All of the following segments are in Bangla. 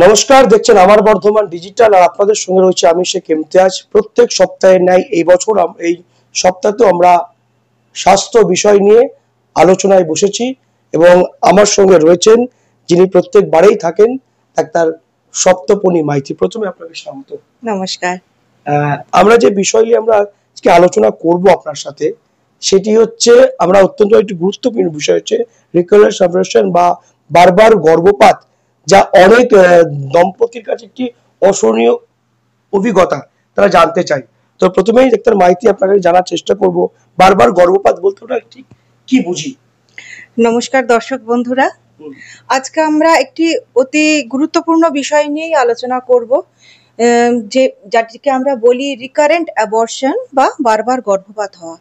নমস্কার, দেখছেন আমার বর্ধমান ডিজিটাল আর আপনাদের সঙ্গে রয়েছে আমি শেখ ইমতিয়াজ। প্রত্যেক সপ্তাহের ন্যায় এই বছর এই সপ্তাহেও আমরা স্বাস্থ্য বিষয় নিয়ে আলোচনায় বসেছি এবং আমার সঙ্গে রয়েছেন যিনি প্রত্যেকবারেই থাকেন, ডাক্তার সপ্তপনী মাইতি। প্রথমে আপনাকে স্বাগত। নমস্কার। আমরা যে বিষয় নিয়ে আমরা আজকে আলোচনা করব আপনার সাথে, সেটি হচ্ছে আমরা অত্যন্ত একটি গুরুত্বপূর্ণ বিষয় হচ্ছে রিকারেন্ট সাবরেশন বা বারবার গর্ভপাত, যা অনেক দম্পতির কাছে একটি অসহনীয় অভিজ্ঞতা, তারা জানতে চায়। তো প্রথমেই ডাক্তার মাইতি আপনাকে জানার চেষ্টা করব, বারবার গর্ভপাত বলতে ওটা ঠিক কি বুঝি? নমস্কার দর্শক বন্ধুরা, আজকে আমরা একটি অতি গুরুত্বপূর্ণ বিষয় নিয়েই আলোচনা করব, যে যাটিকে আমরা বলি রিকারেন্ট অ্যাবর্শন বা বারবার গর্ভপাত হওয়া।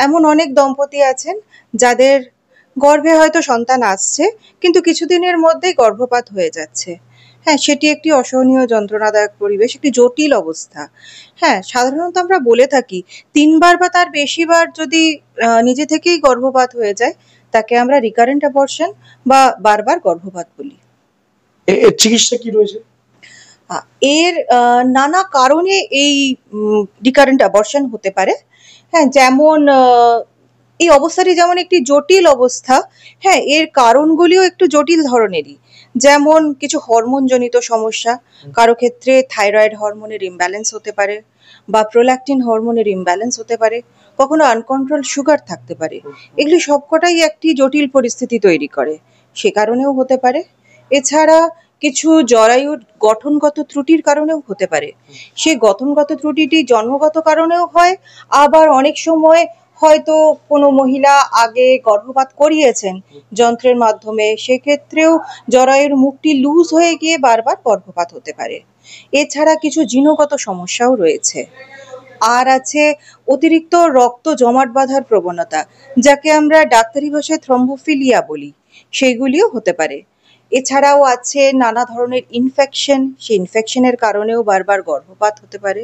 এমন অনেক দম্পতি আছেন যাদের গর্ভে হয়তো সন্তান আসছে, কিন্তু কিছুদিনের মধ্যেই গর্ভপাত হয়ে যাচ্ছে। হ্যাঁ, সেটি একটি অসহনীয় যন্ত্রণাদায়ক পরিবেশ, একটি জটিল অবস্থা। হ্যাঁ, সাধারণত আমরা বলে থাকি 3বার বা তার বেশিবার যদি নিজে থেকেই গর্ভপাত হয়ে যায়, তাকে আমরা রিকারেন্ট অ্যাবর্শন বা বারবার গর্ভপাত বলি। এর চিকিৎসা কি রয়েছে? এর নানা কারণে এই রিকারেন্ট অ্যাবর্শন হতে পারে। হ্যাঁ, যেমন এই অবস্থাটি যেমন একটি জটিল অবস্থা, হ্যাঁ, এর কারণগুলিও একটু জটিল ধরনেরই। যেমন কিছু হরমোনজনিত সমস্যা, কারো ক্ষেত্রে থাইরয়েড হরমোনের ইমব্যালেন্স হতে পারে বা প্রোল্যাকটিন হরমোনের ইমব্যালেন্স হতে পারে, কখনো আনকন্ট্রোল সুগার থাকতে পারে। এগুলি সবকটাই একটি জটিল পরিস্থিতি তৈরি করে, সে কারণেও হতে পারে। এছাড়া কিছু জরায়ুর গঠনগত ত্রুটির কারণেও হতে পারে। সেই গঠনগত ত্রুটিটি জন্মগত কারণেও হয়, আবার অনেক সময় হয়তো কোনো মহিলা আগে গর্ভপাত করিয়েছেন যন্ত্রের মাধ্যমে, সেক্ষেত্রেও জরায়ুর মুখটি লুজ হয়ে গিয়ে বারবার গর্ভপাত হতে পারে। এছাড়া কিছু জিনগত সমস্যাও রয়েছে। আর আছে অতিরিক্ত রক্ত জমাট বাঁধার প্রবণতা, যাকে আমরা ডাক্তারি ভাষায় থ্রম্বোফিলিয়া বলি, সেগুলিও হতে পারে। এছাড়াও আছে নানা ধরনের ইনফেকশন, সেই ইনফেকশনের কারণেও বারবার গর্ভপাত হতে পারে।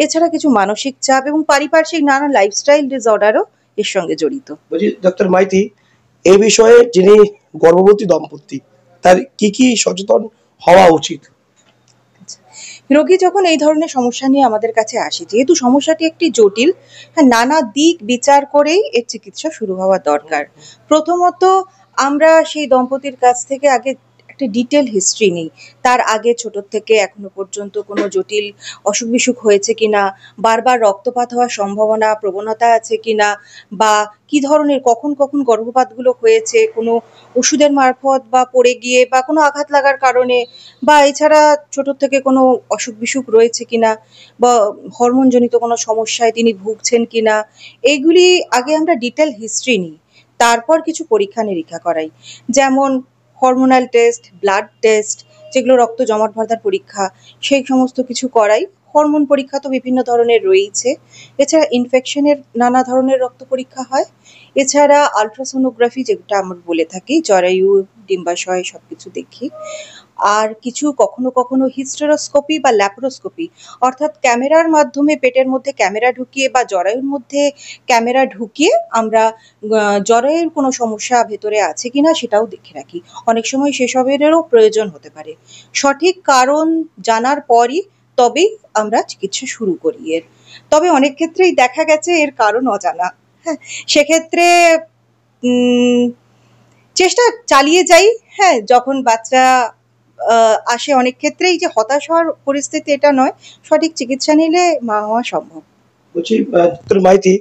এছাড়া কিছু মানসিক চাপ এবং পারিপার্শ্বিক নানা লাইফস্টাইল ডিসঅর্ডারও এর সঙ্গে জড়িত। বলছি ডাক্তার মাইতি, এই বিষয়ে যিনি গর্ভবতী দম্পতি, তার কি কি সচেতন হওয়া উচিত? রোগী যখন এই ধরনের সমস্যা নিয়ে আমাদের কাছে আসে, যেহেতু সমস্যাটি একটি জটিল, হ্যাঁ, নানা দিক বিচার করেই এর চিকিৎসা শুরু হওয়া দরকার। প্রথমত আমরা সেই দম্পতির কাছ থেকে আগে একটা ডিটেল হিস্ট্রি নিই। তার আগে ছোট থেকে এখনো পর্যন্ত কোনো জটিল অসুখ বিসুখ হয়েছে কিনা, বারবার রক্তপাত হওয়ার সম্ভাবনা প্রবণতা আছে কিনা, বা কি ধরনের কখন কখন গর্ভপাতগুলো হয়েছে, কোনো ওষুধের মারফত বা পড়ে গিয়ে বা কোনো আঘাত লাগার কারণে, বা এছাড়া ছোট থেকে কোনো অসুখ বিসুখ রয়েছে কিনা, বা হরমোনজনিত কোনো সমস্যায় তিনি ভুগছেন কিনা, এইগুলি আগে আমরা ডিটেল হিস্ট্রি নিই। তারপর কিছু পরীক্ষা নিরীক্ষা করাই, যেমন হরমোনাল টেস্ট, ব্লাড টেস্ট, যেগুলো রক্ত জমাট বাঁধার পরীক্ষা, সেই সমস্ত কিছু করাই। হরমোন পরীক্ষা তো বিভিন্ন ধরনের রয়েছে। এছাড়া ইনফেকশনের নানা ধরনের রক্ত পরীক্ষা হয়। এছাড়া আলট্রাসোনোগ্রাফি, যেটা আমরা বলে থাকি, জরায়ু, ডিম্বাশয় সবকিছু দেখি। আর কিছু কখনো কখনো হিস্টেরোস্কোপি বা ল্যাপারোস্কোপি, অর্থাৎ ক্যামেরার মাধ্যমে পেটের মধ্যে ক্যামেরা ঢুকিয়ে বা জরায়ুর মধ্যে ক্যামেরা ঢুকিয়ে আমরা জরায়ুর কোনো সমস্যা ভেতরে আছে কিনা সেটাও দেখে রাখি। অনেক সময় সেসবেরও প্রয়োজন হতে পারে। সঠিক কারণ জানার পরই তবেই আমরা চিকিৎসা শুরু করি এর। তবে অনেক ক্ষেত্রেই দেখা গেছে এর কারণ অজানা। হ্যাঁ, সেক্ষেত্রে চেষ্টা চালিয়ে যাই। হ্যাঁ, যখন বাচ্চা আসে, অনেক ক্ষেত্রেই যে হতাশ হওয়ার পরিস্থিতি এটা নয়, সঠিক চিকিৎসা নিলে মা হওয়া সম্ভব। বলছি ডাক্তার মাইতি,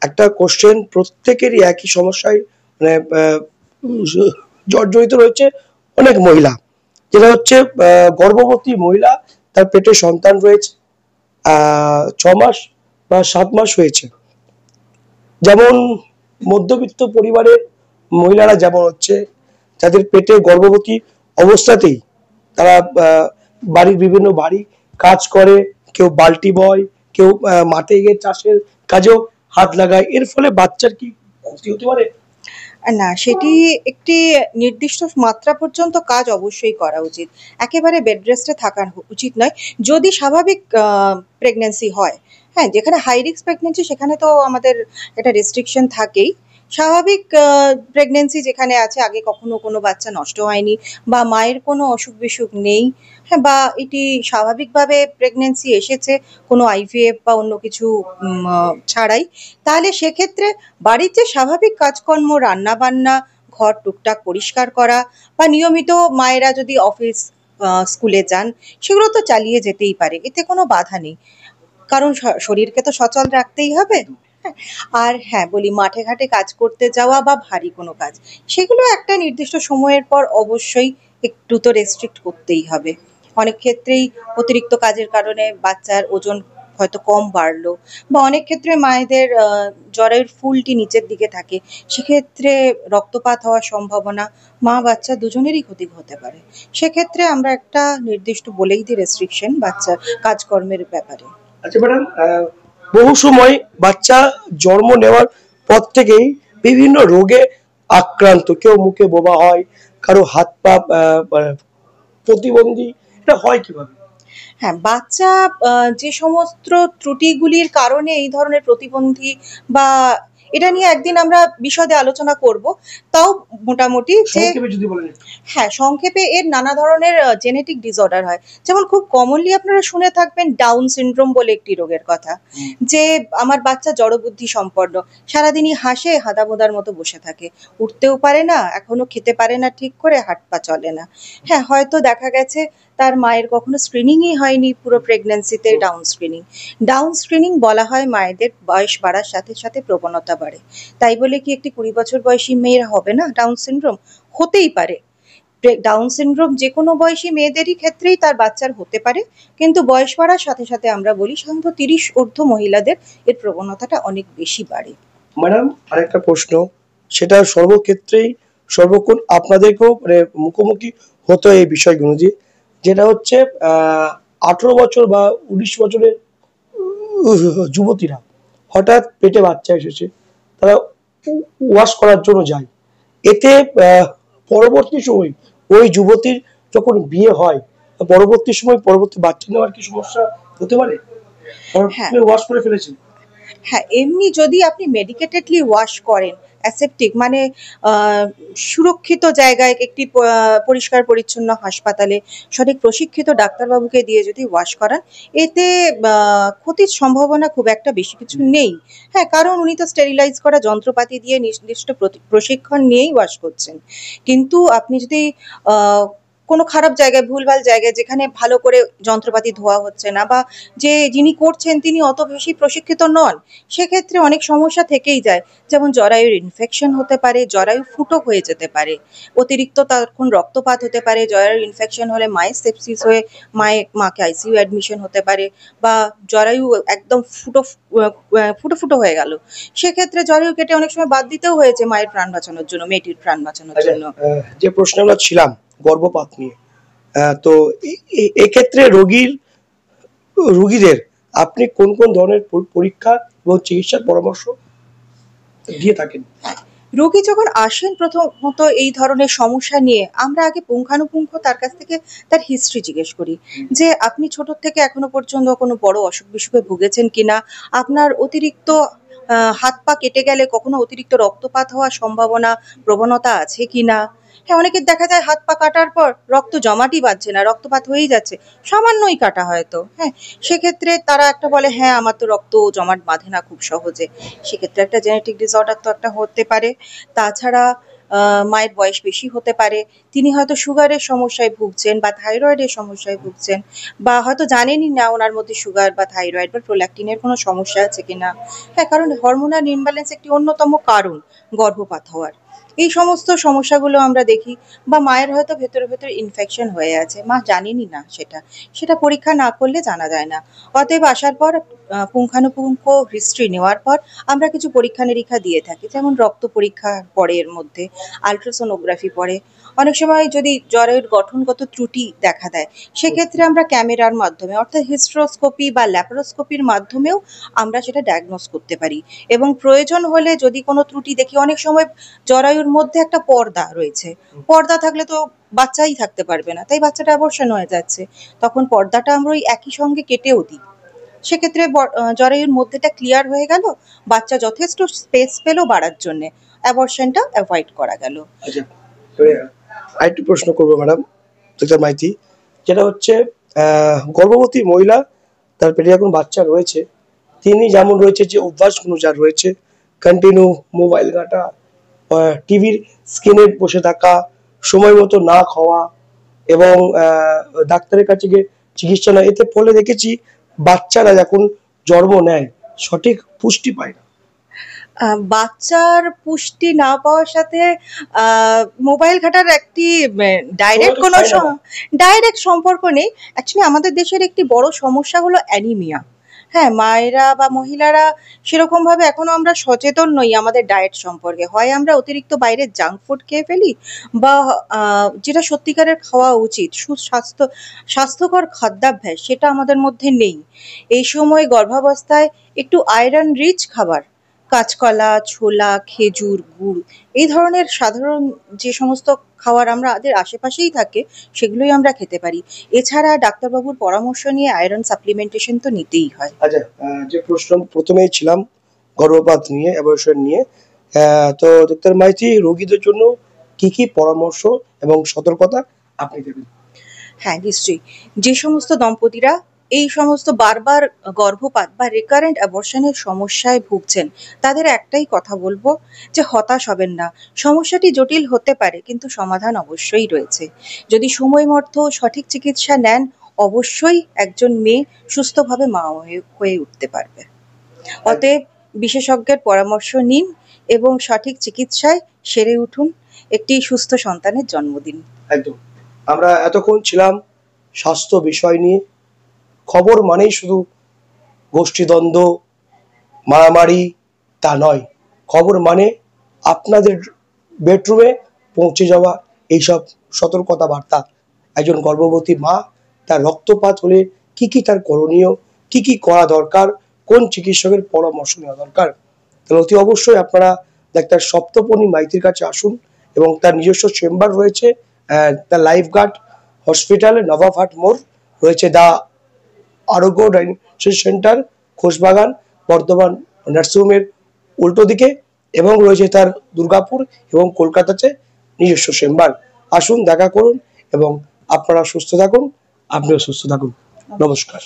একটা কোশ্চেন, প্রত্যেকেরই একই সমস্যায় মানে জর্জরিত রয়েছে অনেক মহিলা, যেটা হচ্ছে গর্ভবতী মহিলা, তার পেটে সন্তান রয়েছে, 6 মাস বা 7 মাস হয়েছে। যেমন মধ্যবিত্ত পরিবারের মহিলারা যেমন হচ্ছে, যাদের পেটে গর্ভবতী অবস্থাতেই তারা বাড়ির বিভিন্ন বাড়ি কাজ করে, কেউ বাল্টি বয়, কেউ মাঠে গিয়ে চাষের কাজেও হাত লাগায়, এর ফলে বাচ্চার কি ক্ষতি হতে পারে? না, সেটি একটি নির্দিষ্ট মাত্রা পর্যন্ত কাজ অবশ্যই করা উচিত। একেবারে বেড রেস্টে থাকা উচিত নয়। যদি স্বাভাবিক প্রেগন্যান্সি হয়, হ্যাঁ, যেখানে হাই রিস্ক প্রেগন্যান্সি সেখানে তো আমাদের একটা রেস্ট্রিকশন থাকেই। স্বাভাবিক প্রেগনেন্সি যেখানে আছে, আগে কখনো কোনো বাচ্চা নষ্ট হয়নি বা মায়ের কোনো অসুখ বিসুখ নেই, হ্যাঁ, বা এটি স্বাভাবিকভাবে প্রেগনেন্সি এসেছে কোনো আইভিএফ বা অন্য কিছু ছাড়াই, তাহলে সেক্ষেত্রে বাড়ির যে স্বাভাবিক কাজকর্ম, রান্না বান্না, ঘর টুকটাক পরিষ্কার করা, বা নিয়মিত মায়েরা যদি অফিস স্কুলে যান, সেগুলো তো চালিয়ে যেতেই পারে, এতে কোনো বাধা নেই। কারণ শরীরকে তো সচল রাখতেই হবে। হ্যাঁ, আর হ্যাঁ বলি, মাঠে ঘাটে কাজ করতে যাওয়া বা ভারী কোনো কাজ, সেগুলো একটা নির্দিষ্ট সময়ের পর অবশ্যই একটু তো রেস্ট্রিক্ট করতেই হবে। অনেক ক্ষেত্রেই অতিরিক্ত কাজের কারণে বাচ্চার ওজন হয়তো কম বাড়লো, বা অনেক ক্ষেত্রে মায়েদের জ্বরের ফুলটি নিচের দিকে থাকে, সেক্ষেত্রে রক্তপাত হওয়ার সম্ভাবনা, মা বাচ্চা দুজনেরই ক্ষতি হতে পারে। সেক্ষেত্রে আমরা একটা নির্দিষ্ট বলেই দিই রেস্ট্রিকশন বাচ্চার কাজকর্মের ব্যাপারে। আচ্ছা ম্যাডাম, বহু সময় বাচ্চা জন্ম নেওয়ার পর থেকেই বিভিন্ন রোগে আক্রান্ত, কেউ মুখে বোবা হয়, কারো হাত পা প্রতিবন্ধী, এটা হয় কিভাবে? হ্যাঁ, বাচ্চা যে সমস্ত ত্রুটিগুলির কারণে এই ধরনের প্রতিবন্ধী বা, এটা নিয়ে একদিন আমরা বিশদে আলোচনা করব। তাও মোটামুটি যে, সংক্ষেপে যদি বলেন। হ্যাঁ, সংক্ষেপে এর নানা ধরনের জেনেটিক ডিসঅর্ডার হয়। যেমন খুব কমনলি আপনারা শুনে থাকবেন ডাউন সিনড্রোম বলে একটি রোগের কথা, যে আমার বাচ্চা জড়বুদ্ধি সম্পন্ন, সারাদিনই হাসে, হাদাবোদার মতো বসে থাকে, উঠতেও পারে না, এখনো খেতে পারে না ঠিক করে, হাত পা চলে না। হ্যাঁ, হয়তো দেখা গেছে তার মায়ের কখনো স্ক্রিনিংই হয়নি পুরো প্রেগন্যান্সিতে। ডাউন স্ক্রিনিং বলা হয় মায়েদের বয়স বাড়ার সাথে সাথে প্রবণতা বাড়ে। তাই বলে কি একটি 20 বছর বয়সী মেয়ের হবে না ডাউন সিনড্রোম? হতেই পারে। ডাউন সিনড্রোম যে কোনো বয়সী মেয়েদেরই ক্ষেত্রেই তার বাচ্চার হতে পারে, কিন্তু বয়স বাড়ার সাথে সাথে আমরা বলি সাধারণত 30 ঊর্ধ্ব মহিলাদের এর প্রবণতাটা অনেক বেশি বাড়ে। ম্যাডাম, আরেকটা প্রশ্ন, সেটা সর্বক্ষেত্রেই সর্বক্ষণ আপনাদেরকেও মানে মুখোমুখি হতো এই বিষয়গুলো, যেটা হচ্ছে 18 বছর বা 19 বছরের যুবতীরা হঠাৎ পেটে বাচ্চা এসেছে, তারা ওয়াশ করার জন্য যায়। এতে পরবর্তী সময় ওই যুবতীর যখন বিয়ে হয়, পরবর্তী সময় পরবর্তী বাচ্চা নেওয়ার কি সমস্যা হতে পারে? হ্যাঁ, ওয়াশ করে ফেলেছেন। হ্যাঁ, এমনি যদি আপনি মেডিকেটেডলি ওয়াশ করেন, অ্যাসেপ্টিক মানে সুরক্ষিত জায়গায় একটি পরিষ্কার পরিচ্ছন্ন হাসপাতালে সঠিক প্রশিক্ষিত ডাক্তারবাবুকে দিয়ে যদি ওয়াশ করান, এতে ক্ষতির সম্ভাবনা খুব একটা বেশি কিছু নেই। হ্যাঁ, কারণ উনি তো স্টেরিলাইজ করা যন্ত্রপাতি দিয়ে নির্দিষ্ট প্রশিক্ষণ নিয়েই ওয়াশ করছেন। কিন্তু আপনি যদি কোনো খারাপ জায়গায়, ভুলভাল জায়গায়, যেখানে ভালো করে যন্ত্রপাতি ধোয়া হচ্ছে না, বা যিনি করছেন তিনি অত বেশি প্রশিক্ষিত নন, সেক্ষেত্রে অনেক সমস্যা থেকেই যায়। যেমন জরায়ুর ইনফেকশন হতে পারে, জরায়ু ফুটো হয়ে যেতে পারে, অতিরিক্ত তখন রক্তপাত হতে পারে, জরায়ুর ইনফেকশন হলে মায়ের সেপসিস হয়ে মাকে আইসিইউ অ্যাডমিশন হতে পারে, বা জরায়ু একদম ফুটো ফুটো হয়ে গেল, সেক্ষেত্রে জরায়ু কেটে অনেক সময় বাদ দিতেও হয়েছে মায়ের প্রাণ বাঁচানোর জন্য, মেয়েটির প্রাণ বাঁচানোর জন্য। যে প্রশ্ন আমরা ছিলাম গর্ভপাত নিয়ে, তো এক্ষেত্রে রোগীদের আপনি কোন কোন ধরনের পরীক্ষা এবং চিকিৎসার পরামর্শ দিয়ে থাকেন? রোগী যখন আসেন প্রথমত এই ধরনের সমস্যা নিয়ে, আমরা আগে পুঙ্খানুপুঙ্খ তার কাছ থেকে তার হিস্ট্রি জিজ্ঞেস করি, যে আপনি ছোট থেকে এখনো পর্যন্ত কোনো বড় অসুখ বিসুখে ভুগেছেন কিনা, আপনার অতিরিক্ত হাত পা কেটে গেলে কখনো অতিরিক্ত রক্তপাত হওয়ার সম্ভাবনা, প্রবণতা আছে কিনা। হ্যাঁ, অনেকের দেখা যায় হাত পা কাটার পর রক্ত জমাটই বাঁধছে না, রক্তপাত হয়েই যাচ্ছে, সামান্যই কাটা হয়তো। হ্যাঁ, সেক্ষেত্রে তারা একটা বলে, হ্যাঁ আমার তো রক্ত জমাট বাঁধে না খুব সহজে। সেক্ষেত্রে একটা জেনেটিক ডিসঅর্ডার তো একটা হতে পারে। তাছাড়া মায়ের বয়স বেশি হতে পারে, তিনি হয়তো সুগারের সমস্যায় ভুগছেন বা থাইরয়েডের সমস্যায় ভুগছেন, বা হয়তো জানেনই না ওনার মধ্যে সুগার বা থাইরয়েড বা প্রোল্যাক্টিনের কোনো সমস্যা আছে কিনা। হ্যাঁ, কারণ হরমোনাল ইমব্যালেন্স একটি অন্যতম কারণ গর্ভপাত হওয়ার। এই সমস্ত সমস্যাগুলো আমরা দেখি। বা মায়ের হয়তো ভেতরে ভেতরে ইনফেকশন হয়ে আছে, মা জানেনই না, সেটা পরীক্ষা না করলে জানা যায় না। অতএব আসার পর পুঙ্খানুপুঙ্খ হিস্ট্রি নেওয়ার পর আমরা কিছু পরীক্ষা নিরীক্ষা দিয়ে থাকি, যেমন রক্ত পরীক্ষা পড়ে, এর মধ্যে আলট্রাসোনোগ্রাফি পড়ে। অনেক সময় যদি জরায়ুর গঠনগত ত্রুটি দেখা দেয়, সেক্ষেত্রে আমরা ক্যামেরার মাধ্যমে, অর্থাৎ হিস্ট্রোস্কোপি বা ল্যাপারোস্কোপির মাধ্যমেও আমরা সেটা ডায়াগনোস করতে পারি। এবং প্রয়োজন হলে যদি কোনো ত্রুটি দেখি, অনেক সময় জরায়ুর মধ্যে একটা পর্দা রয়েছে, পর্দা থাকলে তো বাচ্চাই থাকতে পারবে না, তাই বাচ্চাটা অ্যাবর্শন হয়ে যাচ্ছে, তখন পর্দাটা আমরা ওই একই সঙ্গে কেটেও দিই। সেক্ষেত্রে জরায়ুর মধ্যেটা ক্লিয়ার হয়ে গেল, বাচ্চা যথেষ্ট স্পেস পেল বাড়ার জন্য, অ্যাবর্শনটা অ্যাভয়েড করা গেল। আচ্ছা, আরেকটু প্রশ্ন করবো ম্যাডাম ডাক্তার মাইতি, যেটা হচ্ছে গর্ভবতী মহিলা, তার পেটে এখন বাচ্চা রয়েছে, তিনি যেমন রয়েছে যে অভ্যাসগুলো যার রয়েছে, কন্টিনিউ মোবাইল ঘাঁটা, টিভির স্ক্রিনে বসে থাকা, সময় মতো না খাওয়া এবং ডাক্তারের কাছে গিয়ে চিকিৎসা না, এতে ফলে দেখেছি বাচ্চারা যখন জন্ম নেয় সঠিক পুষ্টি পায় না। বাচ্চার পুষ্টি না পাওয়ার সাথে মোবাইল ঘাঁটার একটি ডাইরেক্ট কোনো ডাইরেক্ট সম্পর্ক নেই। অ্যাকচুয়ালি আমাদের দেশের একটি বড় সমস্যা হলো অ্যানিমিয়া। হ্যাঁ, মায়েরা বা মহিলারা সেরকমভাবে এখনো আমরা সচেতন নই আমাদের ডায়েট সম্পর্কে। হয় আমরা অতিরিক্ত বাইরের জাঙ্ক ফুড খেয়ে ফেলি, বা যেটা সত্যিকারের খাওয়া উচিত স্বাস্থ্যকর খাদ্যাভ্যাস সেটা আমাদের মধ্যে নেই। এই সময় গর্ভাবস্থায় একটু আয়রন রিচ খাবার, কাঁচকলা, ছোলা, খেজুর, গুড়, এই ধরনের সাধারণ যে সমস্ত খাবার আমাদের আশেপাশেই থাকে সেগুলোই আমরা খেতে পারি। এছাড়া ডাক্তারবাবুর পরামর্শ নিয়ে আয়রন সাপ্লিমেন্টেশন তো নিতেই হয়। আচ্ছা, যে প্রশ্ন প্রথমেই ছিলাম গর্ভপাত নিয়ে, অ্যাবর্শন নিয়ে, তো ডাক্তার মাইতি রোগীদের জন্য কি কি পরামর্শ এবং সতর্কতা আপনি দেবেন? হ্যাঁ, নিশ্চয়ই। যে সমস্ত দম্পতিরা এই সমস্ত বারবার গর্ভপাত বা রিকারেন্ট অ্যাবর্শনের সমস্যায় ভুগছেন, তাদের একটাই কথা বলবো যে হতাশ হবেন না। সমস্যাটি জটিল হতে পারে, কিন্তু সমাধান অবশ্যই রয়েছে। যদি সময় মতো সঠিক চিকিৎসা নেন, অবশ্যই একজন মেয়ে সুস্থভাবে মা হয়ে উঠতে পারবে। অতএব বিশেষজ্ঞের পরামর্শ নিন এবং সঠিক চিকিৎসায় সেরে উঠুন, একটি সুস্থ সন্তানের জন্ম দিন। একদম। আমরা এতক্ষণ ছিলাম স্বাস্থ্য বিষয় নিয়ে। খবর মানেই শুধু গোষ্ঠীদ্বন্দ্ব, মারামারি তা নয়। খবর মানে আপনাদের বেডরুমে পৌঁছে যাওয়া এইসব সতর্কতা বার্তা। একজন গর্ভবতী মা, তার রক্তপাত হলে কি কি তার করণীয়, কি কি করা দরকার, কোন চিকিৎসকের পরামর্শ নেওয়া দরকার, তাহলে অতি অবশ্যই আপনারা ডাক্তার সপ্তপর্ণী মাইতির কাছে আসুন। এবং তার নিজস্ব চেম্বার রয়েছে the life guard hospital, Nawabhat মোড়, রয়েছে the Arogya diagnostic centre, Khoshbagan, Bardhaman নার্সিংহোমের উল্টো দিকে, এবং রয়েছে তার দুর্গাপুর এবং কলকাতাতে নিজস্ব চেম্বার। আসুন, দেখা করুন এবং আপনারা সুস্থ থাকুন, আপনিও সুস্থ থাকুন। নমস্কার।